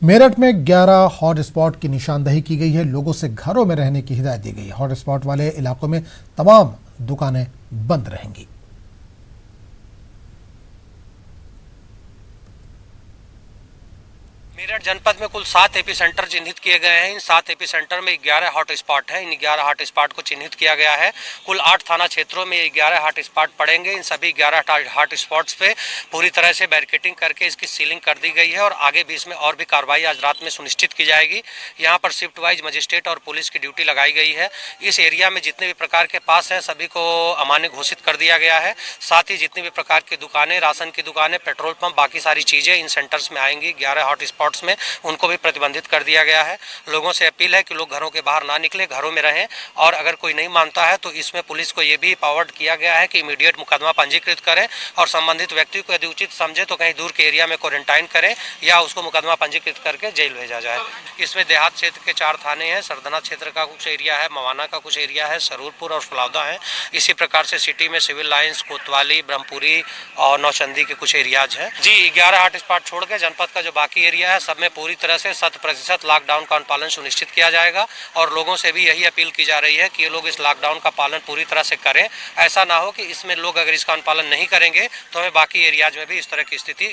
मेरठ में 11 हॉटस्पॉट की निशानदेही की गई है। लोगों से घरों में रहने की हिदायत दी गई है। हॉटस्पॉट वाले इलाकों में तमाम दुकानें बंद रहेंगी। मेरठ जनपद में कुल 7 एपी सेंटर चिन्हित किए गए हैं। इन 7 एपी सेंटर में 11 हॉट स्पॉट हैं। इन 11 हॉट स्पॉट को चिन्हित किया गया है। कुल 8 थाना क्षेत्रों में 11 हॉट स्पॉट पड़ेंगे। इन सभी 11 हॉट स्पॉट्स पे पूरी तरह से बैरिकेडिंग करके इसकी सीलिंग कर दी गई है और आगे भी इसमें और भी कार्रवाई आज रात में सुनिश्चित की जाएगी। यहाँ पर शिफ्ट वाइज मजिस्ट्रेट और पुलिस की ड्यूटी लगाई गई है। इस एरिया में जितने भी प्रकार के पास हैं सभी को अमान्य घोषित कर दिया गया है। साथ ही जितनी भी प्रकार की दुकानें, राशन की दुकानें, पेट्रोल पंप, बाकी सारी चीजें इन सेंटर्स में आएंगी। 11 हॉट स्पॉट्स में उनको भी प्रतिबंधित कर दिया गया है। लोगों से अपील है कि लोग घरों के बाहर ना निकले, घरों में रहें और अगर कोई नहीं मानता है तो इसमें पुलिस को ये भी पावर्ड किया गया है कि इमीडिएट मुकदमा पंजीकृत करें और संबंधित व्यक्ति को यदि उचित समझे तो कहीं दूर के एरिया में क्वारंटाइन करें या उसको मुकदमा पंजीकृत करके जेल भेजा जाए। इसमें देहात क्षेत्र के 4 थाने हैं, सरदना क्षेत्र का कुछ एरिया है, मवाना का कुछ एरिया है, सरूरपुर और फलौदा है। इसी प्रकार से सिटी में सिविल लाइंस, कोतवाली, ब्रह्मपुरी और नौचंदी के कुछ एरियाज हैं। जी, 11 हॉट स्पॉट छोड़ के जनपद का जो बाकी एरिया है सब में पूरी तरह से 100% लॉकडाउन का अनुपालन सुनिश्चित किया जाएगा और लोगों से भी यही अपील की जा रही है कि ये लोग इस लॉकडाउन का पालन पूरी तरह से करें। ऐसा ना हो कि इसमें लोग अगर इसका अनुपालन नहीं करेंगे तो हमें बाकी एरियाज में भी इस तरह की स्थिति